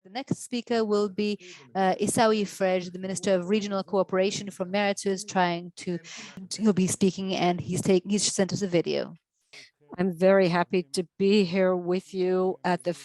The next speaker will be Issawi Frej, the Minister of Regional Cooperation from Meretz, who is he'll be speaking, and he's sent us a video. I'm very happy to be here with you at the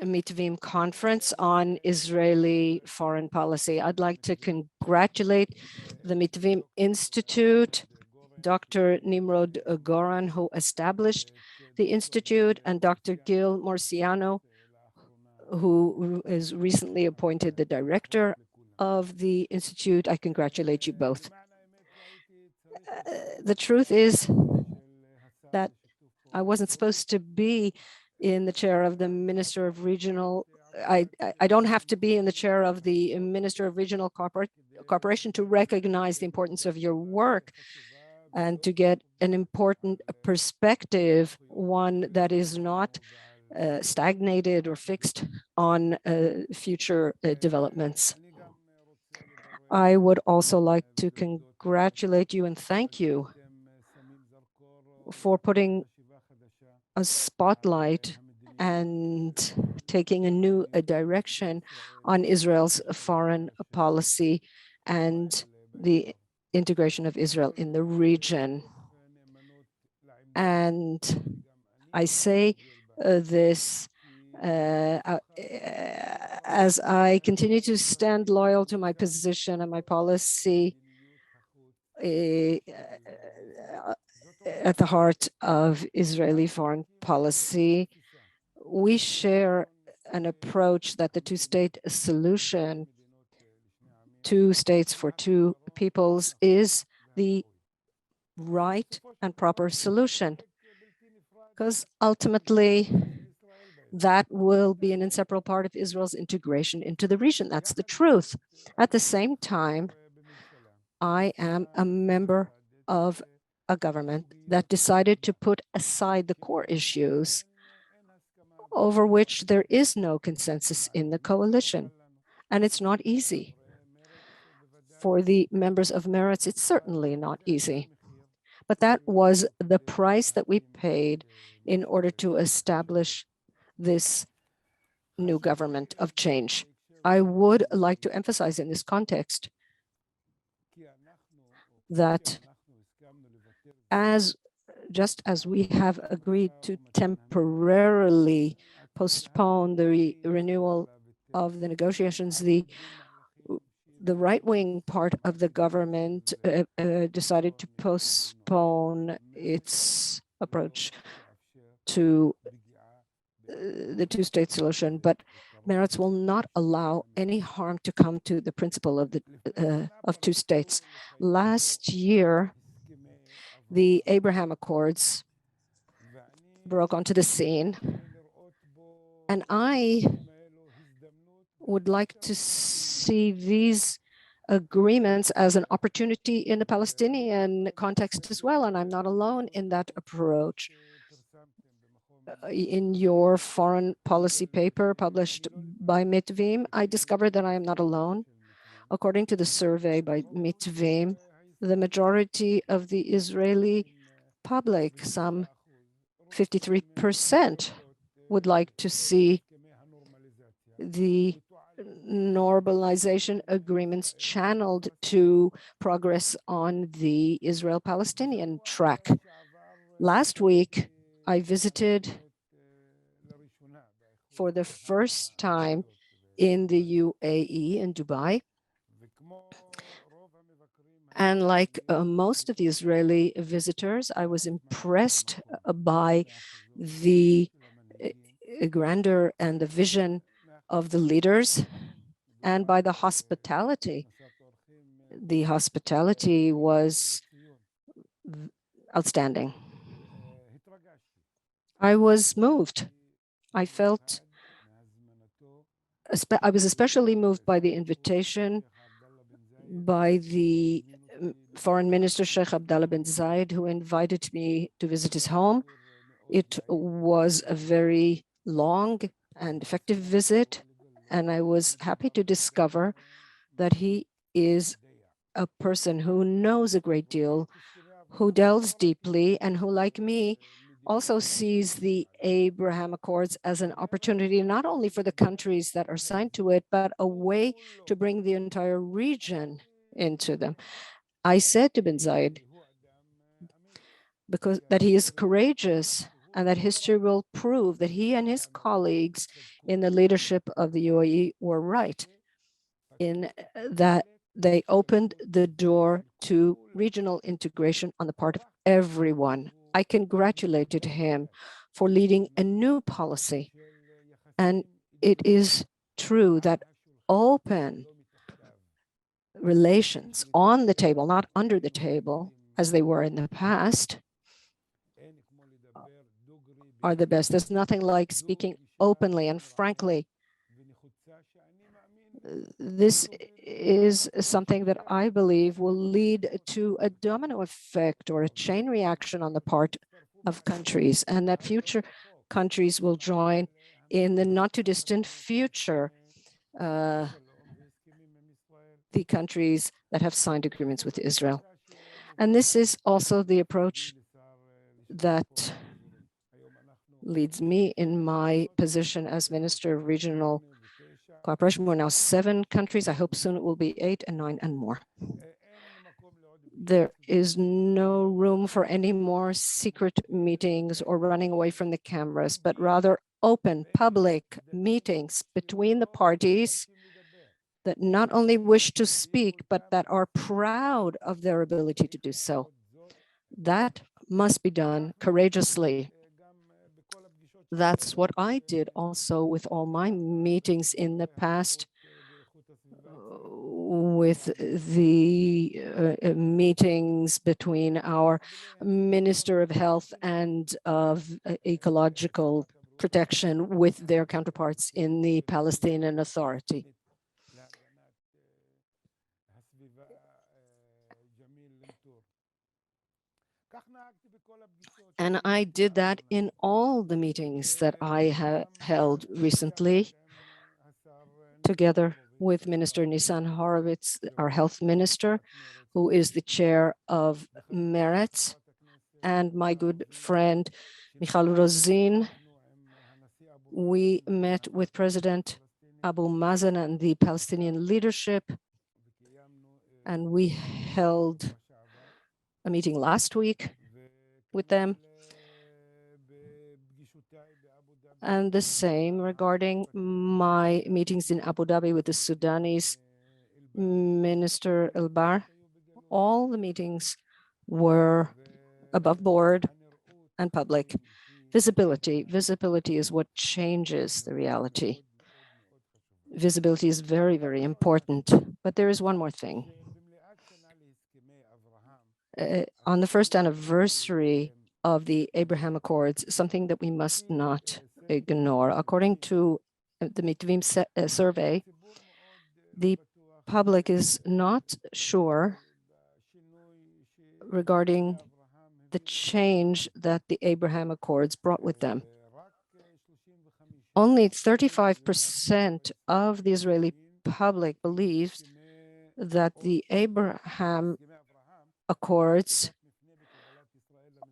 Mitvim conference on Israeli foreign policy. I'd like to congratulate the Mitvim Institute, Dr. Nimrod Goran, who established the Institute, and Dr. Gil Morciano, who is recently appointed the director of the Institute. I congratulate you both. The truth is that I wasn't supposed to be in the chair of the Minister of Regional. I don't have to be in the chair of the Minister of Regional Cooperation to recognize the importance of your work and to get an important perspective, one that is not stagnated or fixed on future developments. I would also like to congratulate you and thank you for putting a spotlight and taking a new direction on Israel's foreign policy and the integration of Israel in the region. And I say this as I continue to stand loyal to my position and my policy at the heart of Israeli foreign policy. We share an approach that the two-state solution, 2 states for 2 peoples, is the right and proper solution, because ultimately that will be an inseparable part of Israel's integration into the region. That's the truth. At the same time, I am a member of a government that decided to put aside the core issues over which there is no consensus in the coalition. And it's not easy. For the members of Meretz, it's certainly not easy. But that was the price that we paid in order to establish this new government of change. I would like to emphasize in this context that just as we have agreed to temporarily postpone the renewal of the negotiations, the right-wing part of the government decided to postpone its approach to the two-state solution, but Meretz will not allow any harm to come to the principle of 2 states. Last year, the Abraham Accords broke onto the scene, and I would like to see these agreements as an opportunity in the Palestinian context as well, and I'm not alone in that approach. In your foreign policy paper published by Mitvim, I discovered that I am not alone. According to the survey by Mitvim, the majority of the Israeli public, some 53%, would like to see the normalization agreements channeled to progress on the Israel-Palestinian track. Last week, I visited for the first time in the UAE, in Dubai. And like most of the Israeli visitors, I was impressed by the grandeur and the vision of the leaders and by the hospitality. The hospitality was outstanding. I was moved. I was especially moved by the invitation by the Foreign Minister Sheikh Abdallah bin Zayed, who invited me to visit his home. It was a very long and effective visit, and I was happy to discover that he is a person who knows a great deal, who delves deeply, and who, like me, also sees the Abraham Accords as an opportunity not only for the countries that are signed to it, but a way to bring the entire region into them. I said to bin Zayed because that he is courageous and that history will prove that he and his colleagues in the leadership of the UAE were right in that they opened the door to regional integration on the part of everyone. I congratulated him for leading a new policy. And it is true that open relations on the table, not under the table, as they were in the past, are the best. There's nothing like speaking openly and frankly. This is something that I believe will lead to a domino effect or a chain reaction on the part of countries, and that future countries will join in the not too distant future the countries that have signed agreements with Israel. And this is also the approach that leads me in my position as Minister of Regional Cooperation. We're now 7 countries. I hope soon it will be 8 and 9 and more. There is no room for any more secret meetings or running away from the cameras, but rather open public meetings between the parties that not only wish to speak, but that are proud of their ability to do so. That must be done courageously. That's what I did also with all my meetings in the past, with the meetings between our Minister of Health and of Ecological Protection with their counterparts in the Palestinian Authority. And I did that in all the meetings that I have held recently, together with Minister Nissan Horowitz, our health minister, who is the chair of Meretz, and my good friend Michal Rozin. We met with President Abu Mazen and the Palestinian leadership, and we held a meeting last week with them. And the same regarding my meetings in Abu Dhabi with the Sudanese Minister El-Bar. All the meetings were above board and public. Visibility is what changes the reality. Visibility is very, very important. But there is one more thing. On the first anniversary of the Abraham Accords, something that we must not ignore. According to the Mitvim survey, the public is not sure regarding the change that the Abraham Accords brought with them. Only 35% of the Israeli public believes that the Abraham Accords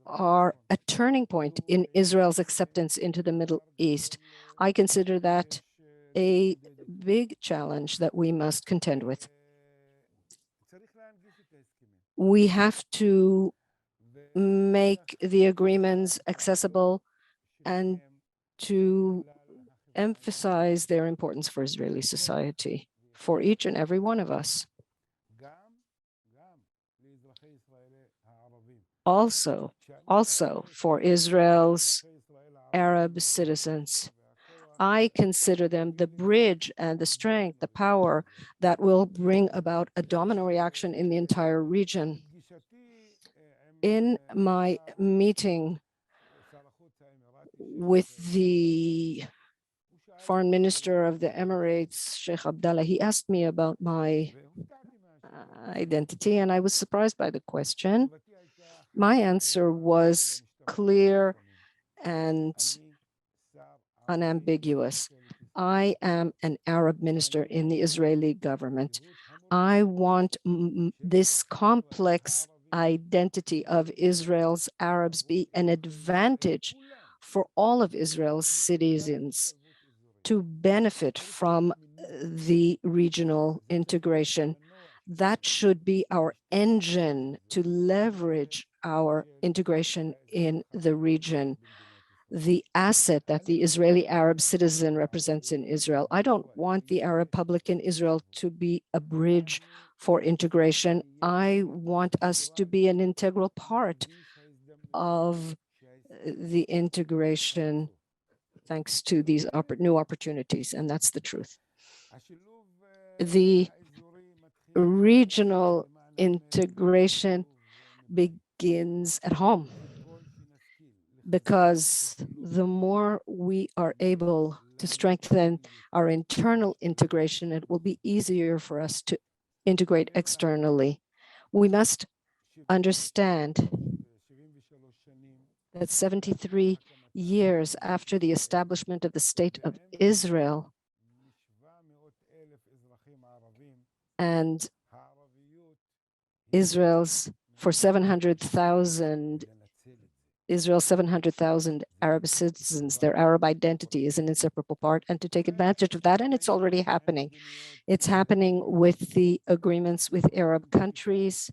are a turning point in Israel's acceptance into the Middle East. I consider that a big challenge that we must contend with. We have to make the agreements accessible and to emphasize their importance for Israeli society, for each and every one of us. Also for Israel's Arab citizens. I consider them the bridge and the strength, the power that will bring about a domino reaction in the entire region. In my meeting with the foreign minister of the Emirates, Sheikh Abdallah, he asked me about my identity, and I was surprised by the question. My answer was clear and unambiguous. I am an Arab minister in the Israeli government. I want this complex identity of Israel's Arabs be an advantage for all of Israel's citizens to benefit from the regional integration. That should be our engine to leverage our integration in the region, the asset that the Israeli Arab citizen represents in Israel. I don't want the Arab public in Israel to be a bridge for integration. I want us to be an integral part of the integration thanks to these new opportunities, and that's the truth. The regional integration begins at home, because the more we are able to strengthen our internal integration, it will be easier for us to integrate externally. We must understand that 73 years after the establishment of the State of Israel, and Israel's 700,000 Arab citizens, their Arab identity is an inseparable part, and to take advantage of that, and it's already happening. It's happening with the agreements with Arab countries.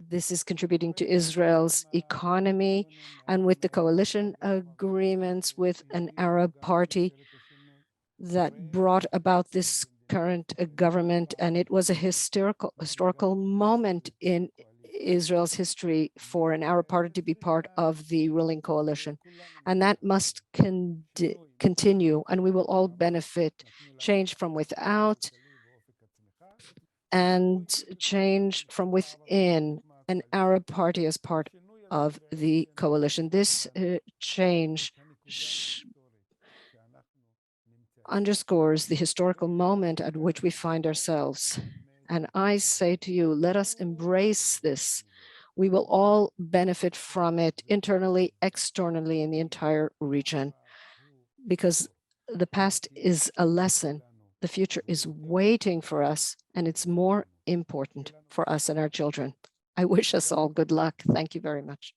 This is contributing to Israel's economy, and with the coalition agreements with an Arab party that brought about this current government, and it was a historical moment in Israel's history for an Arab party to be part of the ruling coalition. And that must continue, and we will all benefit. Change from without and change from within, an Arab party as part of the coalition. This change underscores the historical moment at which we find ourselves. And I say to you, let us embrace this. We will all benefit from it internally, externally, in the entire region, because the past is a lesson. The future is waiting for us, and it's more important for us and our children. I wish us all good luck. Thank you very much.